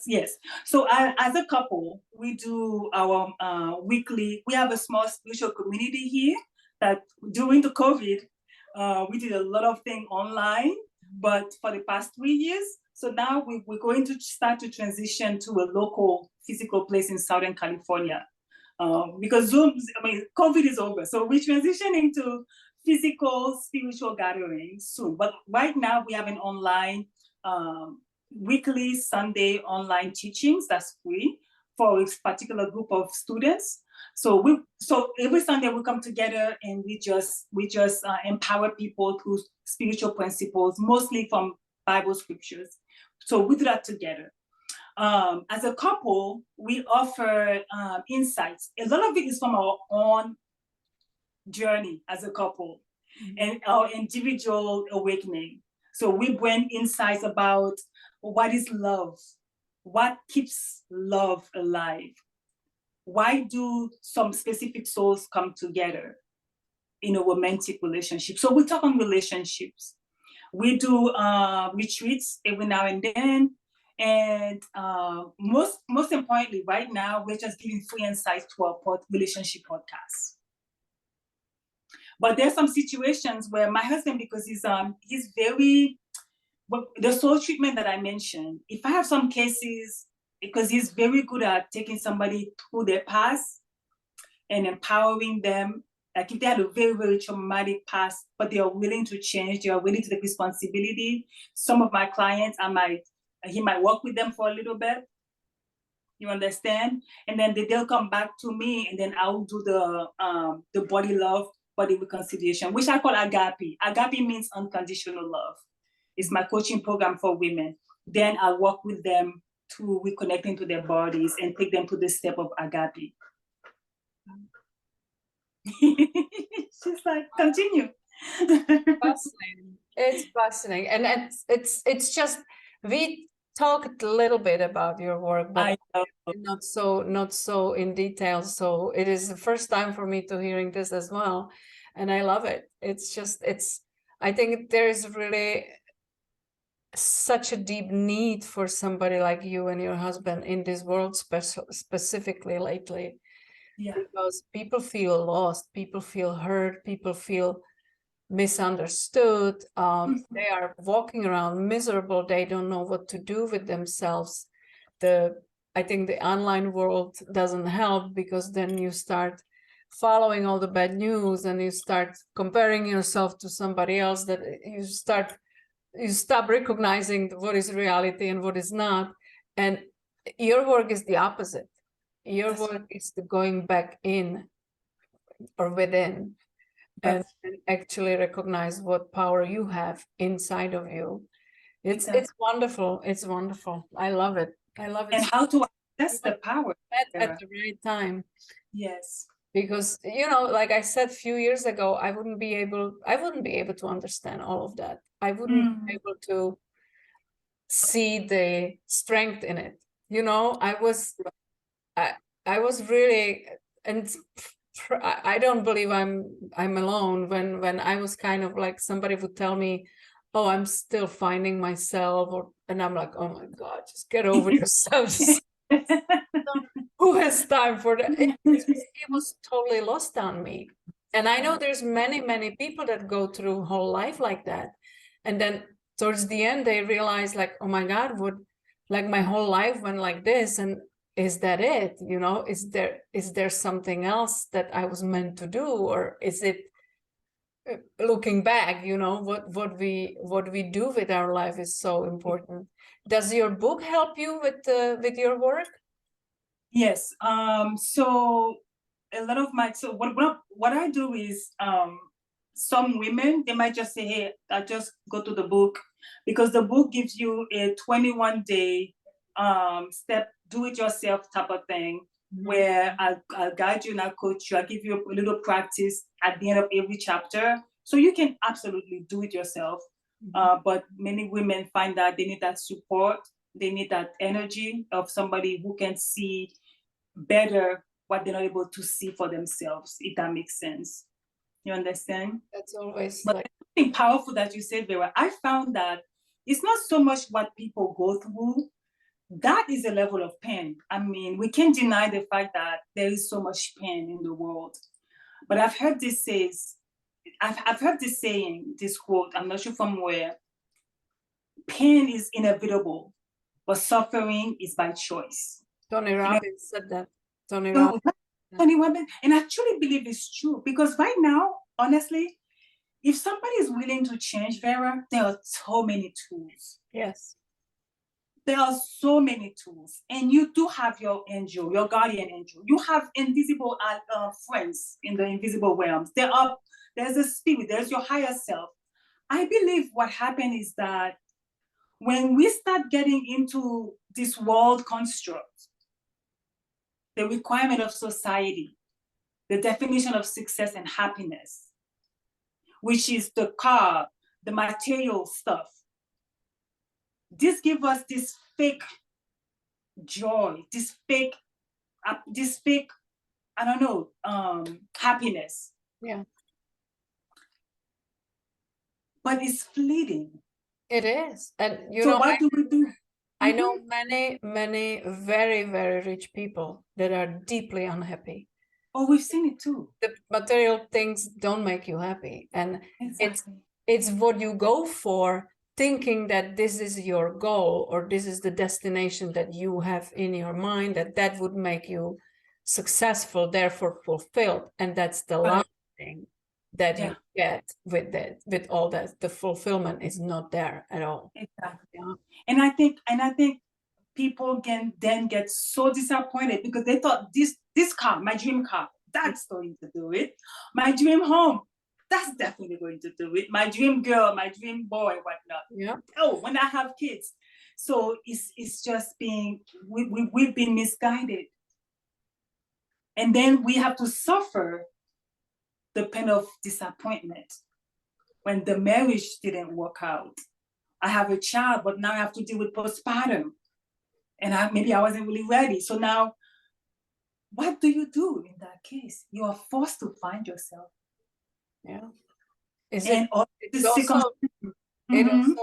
Yes. So as a couple, we do our weekly, we have a small spiritual community here that during the COVID, we did a lot of things online, but for the past 3 years, so now we're going to start to transition to a local physical place in Southern California. Because COVID is over. So we're transitioning to physical spiritual gatherings soon. But right now we have an online weekly Sunday online teachings that's free for a particular group of students. So every Sunday we come together and we just empower people through spiritual principles, mostly from Bible scriptures. So we do that together. As a couple, we offer insights. A lot of it is from our own journey as a couple and our individual awakening. So we bring insights about what is love, what keeps love alive, why do some specific souls come together in a romantic relationship. So we talk on relationships. We do retreats every now and then. And most importantly, right now, we're just giving free insights to our relationship podcast. But there's some situations where my husband, because he's very, the soul treatment that I mentioned, if I have some cases, because he's very good at taking somebody through their past and empowering them. Like if they had a very, very traumatic past, but they are willing to change, they are willing to take responsibility. Some of my clients, he might work with them for a little bit. You understand? And then they'll come back to me, and then I'll do the body love, body reconciliation, which I call agape. Agape means unconditional love. It's my coaching program for women. Then I work with them to reconnecting to their bodies and take them to the step of agape. She's like, continue. Fascinating. It's fascinating, and it's just, we talked a little bit about your work, but not so in detail. So it is the first time for me to hearing this as well, and I love it. I think there is really such a deep need for somebody like you and your husband in this world, specifically lately. Yeah. Because people feel lost, people feel hurt, people feel misunderstood. They are walking around miserable. They don't know what to do with themselves. I think the online world doesn't help, because then you start following all the bad news and you start comparing yourself to somebody else, that you stop recognizing what is reality and what is not. And your work is the opposite. Your work is the going back in or within and actually recognize what power you have inside of you. It's wonderful. It's wonderful. I love it. I love it. And how to access the power at the right time. Yes. Because, like I said a few years ago, I wouldn't be able to understand all of that. I wouldn't be able to see the strength in it. You know, I was really, and I don't believe I'm alone when I was kind of like, somebody would tell me, oh, I'm still finding myself, and I'm like, oh my God, just get over yourself. Who has time for that? It was totally lost on me. And I know there's many people that go through whole life like that. And then towards the end, they realize like, oh my God, like my whole life went like this. And is that it? You know, is there something else that I was meant to do? Or is it, looking back, you know, what we do with our life is so important. Does your book help you with your work? Yes. So a lot of what I do is, some women, they might just say, hey, I just go to the book, because the book gives you a 21-day step, do it yourself type of thing, where I'll guide you and I'll coach you. I'll give you a little practice at the end of every chapter, so you can absolutely do it yourself. But many women find that they need that support. They need that energy of somebody who can see better what they're not able to see for themselves, if that makes sense. You understand? That's always but like something powerful that you said, Vera. I found that it's not so much what people go through. That is a level of pain. I mean, we can't deny the fact that there is so much pain in the world. But I've heard this saying, this quote, I'm not sure from where: pain is inevitable, but suffering is by choice. Tony Robbins said that. Tony So, Robbins. Tony Robbins, and I truly believe it's true, because right now, honestly, if somebody is willing to change, Vera, there are so many tools. Yes. There are so many tools, and you do have your angel, your guardian angel. You have invisible friends in the invisible realms. There's a spirit, there's your higher self. I believe what happened is that when we start getting into this world construct, the requirement of society, the definition of success and happiness, which is the car, the material stuff, this gives us this fake joy, this fake, I don't know, happiness. Yeah. But it's fleeting. It is. And you so know, what do we do? I know many very, very rich people that are deeply unhappy. Oh, we've seen it too. The material things don't make you happy. And exactly. it's what you go for, thinking that this is your goal, or this is the destination that you have in your mind, that would make you successful, therefore fulfilled. And that's the last thing that you get with all that. The fulfillment is not there at all. Exactly. Yeah. And I think people can then get so disappointed, because they thought this car, my dream car, that's going to do it. My dream home, that's definitely going to do it. My dream girl, my dream boy, whatnot. Yeah. Oh, when I have kids. So it's just we've been misguided. And then we have to suffer the pain of disappointment when the marriage didn't work out. I have a child, but now I have to deal with postpartum. And maybe I wasn't really ready. So now, what do you do in that case? You are forced to find yourself. Yeah. It also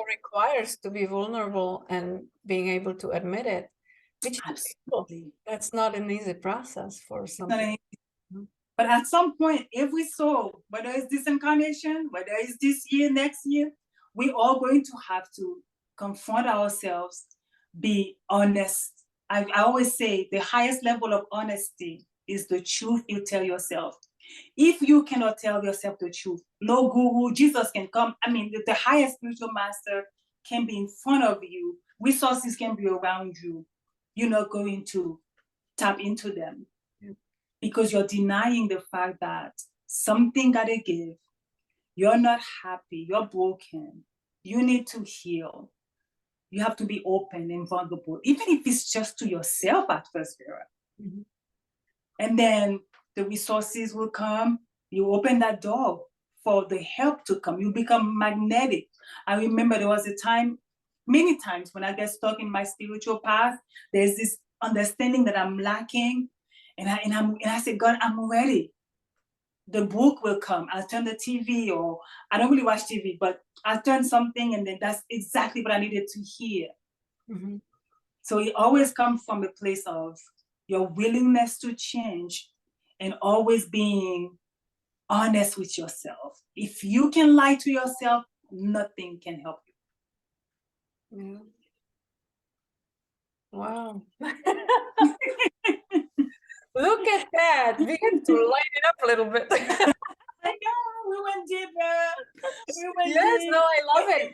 requires to be vulnerable and being able to admit it, which absolutely, that's not an easy process for some people. But at some point, every soul, whether it's this incarnation, whether it's this year, next year, we're all going to have to confront ourselves, be honest. I always say the highest level of honesty is the truth you tell yourself. If you cannot tell yourself the truth, no guru, Jesus can come. I mean, the highest spiritual master can be in front of you. Resources can be around you. You're not going to tap into them, because you're denying the fact that something gotta give. You're not happy. You're broken. You need to heal. You have to be open and vulnerable, even if it's just to yourself at first, Vera. And then the resources will come. You open that door for the help to come. You become magnetic. I remember there was a time many times when I get stuck in my spiritual path, there's this understanding that I'm lacking, and I say, God, I'm ready. The book will come. I'll turn the TV, or I don't really watch TV, but I'll turn something, and then that's exactly what I needed to hear. Mm-hmm. So it always comes from a place of your willingness to change and always being honest with yourself. If you can lie to yourself, nothing can help you. Yeah. Wow. Look at that. We have to light it up a little bit. I know, we went deeper. Yes, no, I love it.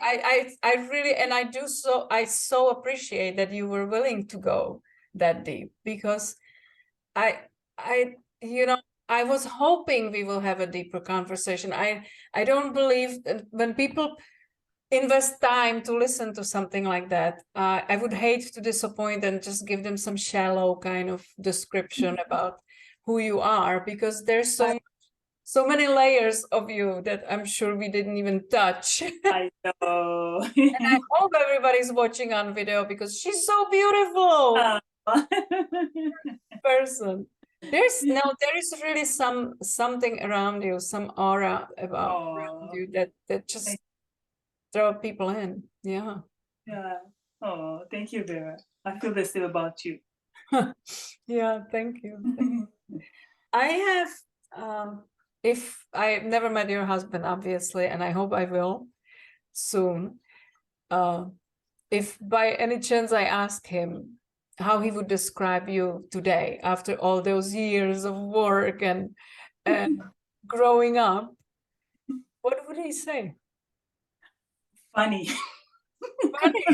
I really, and I so appreciate that you were willing to go that deep, because I I was hoping we will have a deeper conversation. I don't believe that when people invest time to listen to something like that, I would hate to disappoint and just give them some shallow kind of description about who you are, because there's so many layers of you that I'm sure we didn't even touch. I know. And I hope everybody's watching on video, because she's so beautiful person. There is really something around you, some aura around you that just draw people in. Yeah. Yeah. Oh, thank you, Vera. I feel the same about you. Yeah, thank you. I have if I've never met your husband, obviously, and I hope I will soon. If by any chance I ask him how he would describe you today after all those years of work and growing up, what would he say? Funny. Funny.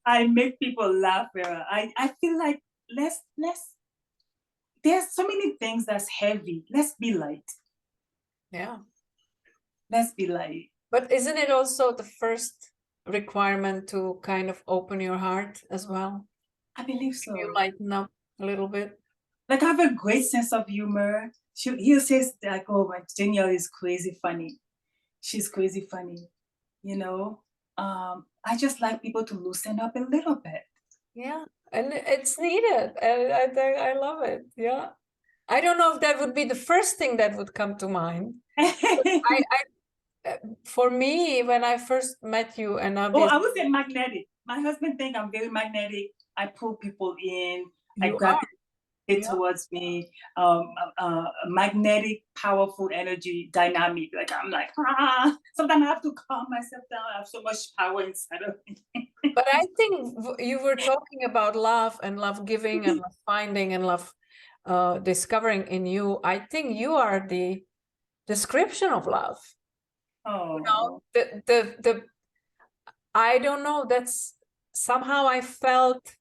I make people laugh, Vera. I feel like let's there's so many things that's heavy. Let's be light. Yeah. Let's be light. But isn't it also the first requirement to kind of open your heart as well? I believe so. You lighten up a little bit. Like, I have a great sense of humor. He says like, oh, my Danielle is crazy funny. She's crazy funny. You know, I just like people to loosen up a little bit. Yeah, and it's needed. I love it. Yeah. I don't know if that would be the first thing that would come to mind. For me, when I first met you, and I would say magnetic. My husband thinks I'm very magnetic. I pull people in. I gravitate towards me. Magnetic, powerful energy, dynamic. Like, I'm like, sometimes I have to calm myself down. I have so much power inside of me. But I think you were talking about love and love giving and love finding and love discovering in you. I think you are the description of love. Oh, you know, the I don't know, that's somehow I felt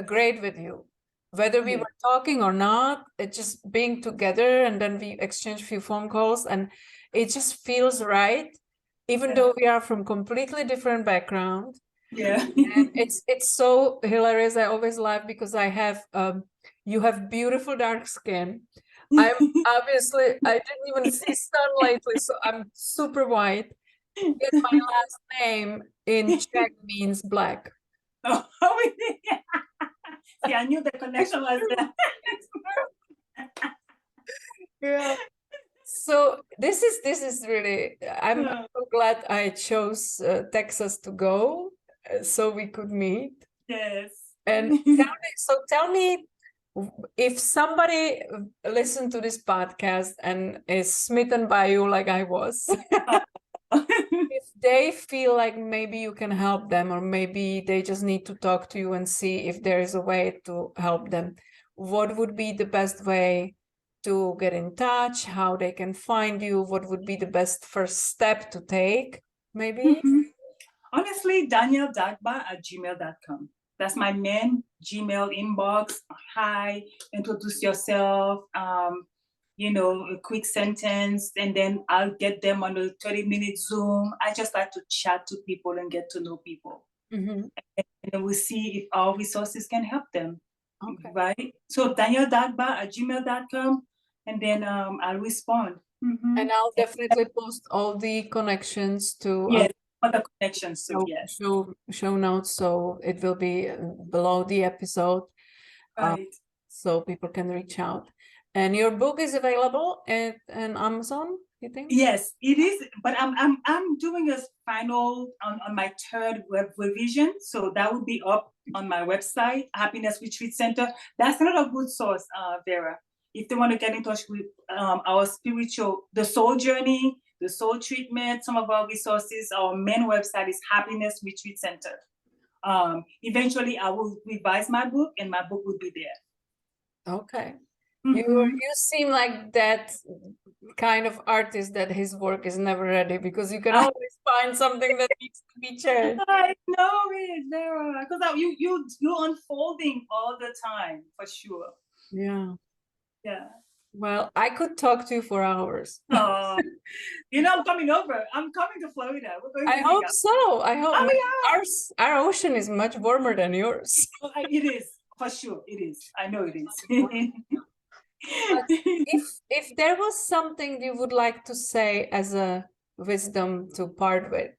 great with you, whether we were talking or not. It just being together, and then we exchanged a few phone calls, and it just feels right, even though we are from completely different background. Yeah. And it's so hilarious. I always laugh because I have you have beautiful dark skin. I'm obviously, I didn't even see sun lately, so I'm super white. Yet my last name in Czech means black. Oh, see, I knew the connection was there. Yeah. So this is really, I'm so glad I chose Texas to go so we could meet. Yes. And tell me, if somebody listened to this podcast and is smitten by you like I was, if they feel like maybe you can help them, or maybe they just need to talk to you and see if there is a way to help them, what would be the best way to get in touch, how they can find you, what would be the best first step to take, maybe? Honestly, Danielle Dagba at gmail.com. That's my main Gmail inbox. Hi, introduce yourself, you know, a quick sentence, and then I'll get them on a 30-minute Zoom. I just like to chat to people and get to know people. And then we'll see if our resources can help them. Okay. Right? So Danielle Dagba at gmail.com, and then I'll respond. And I'll definitely post all the connections to Yes, other connections. So yes, show notes, so it will be below the episode, right. so people can reach out. And your book is available at Amazon, you think? Yes, it is. But I'm doing a final on my third web revision, so that will be up on my website, Happiness Retreat Center. That's another good source, Vera. If they want to get in touch with our spiritual, the soul journey, the soul treatment, some of our resources, our main website is Happiness Retreat Center. Eventually, I will revise my book, and my book will be there. Okay. You seem like that kind of artist that his work is never ready, because you can always find something that needs to be changed. I know it, Vera, because you unfolding all the time, for sure. Yeah. Yeah. Well, I could talk to you for hours. I'm coming over. I'm coming to Florida. We're going to I hope so. I hope. yeah. Our ocean is much warmer than yours. It is, for sure. It is. I know it is. But if there was something you would like to say as a wisdom to part with,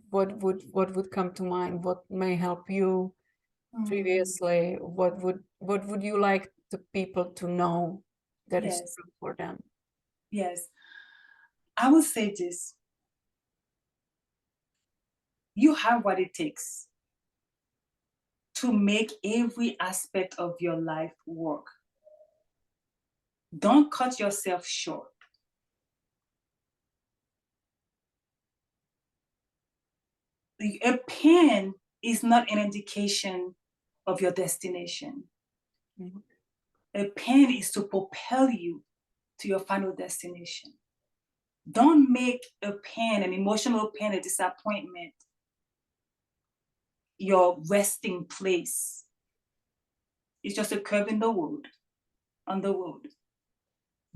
what would come to mind? What may help you previously? What would you like the people to know that is true for them? Yes. I will say this. You have what it takes to make every aspect of your life work. Don't cut yourself short. A pain is not an indication of your destination. A pain is to propel you to your final destination. Don't make a pain, an emotional pain, a disappointment, your resting place. It's just a curve in the road, on the road.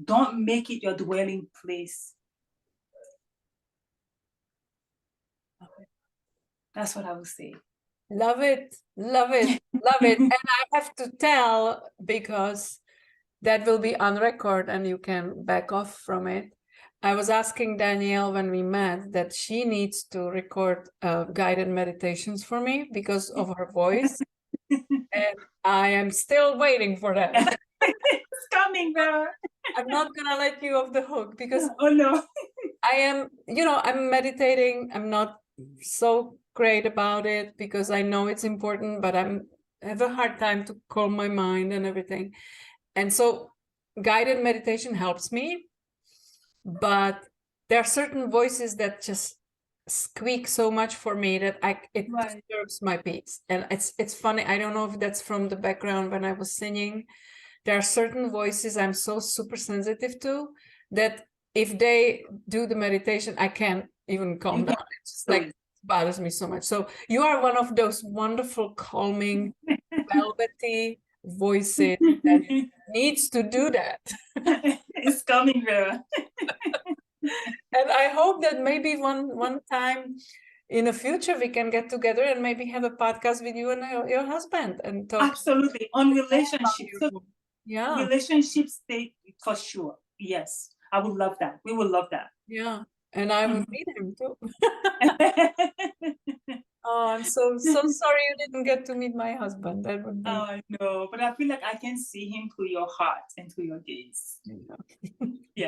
Don't make it your dwelling place. That's what I would say. Love it, love it, love it. And I have to tell, because that will be on record and you can back off from it. I was asking Danielle when we met that she needs to record guided meditations for me because of her voice. And I am still waiting for that. It's coming, girl. I'm not gonna let you off the hook, because oh no. I am, I'm meditating. I'm not so great about it because I know it's important, but I have a hard time to calm my mind and everything. And so guided meditation helps me, but there are certain voices that just squeak so much for me that it disturbs my peace. And it's funny, I don't know if that's from the background when I was singing. There are certain voices I'm so super sensitive to that if they do the meditation, I can't even calm down. It's just like, it bothers me so much. So you are one of those wonderful, calming, velvety voices that needs to do that. It's coming, Vera. And I hope that maybe one time in the future we can get together and maybe have a podcast with you and your husband and talk. Absolutely. On relationships. So yeah. Relationships, for sure. Yes. I would love that. We would love that. Yeah. And I would meet him too. Oh, I'm so sorry you didn't get to meet my husband. That would be. Oh, I know. But I feel like I can see him through your heart and through your gaze. Yeah.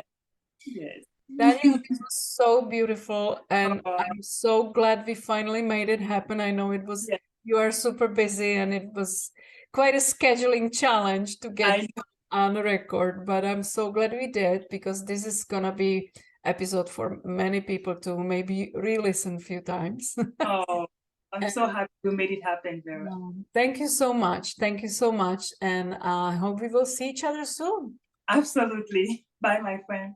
Yes. Danielle, this was so beautiful, and I'm so glad we finally made it happen. I know it was, you are super busy, and it was quite a scheduling challenge to get on the record, but I'm so glad we did, because this is gonna be episode for many people to maybe re-listen a few times. Oh, I'm so happy you made it happen, Vera. Thank you so much. Thank you so much, and I hope we will see each other soon. Absolutely. Bye, my friend.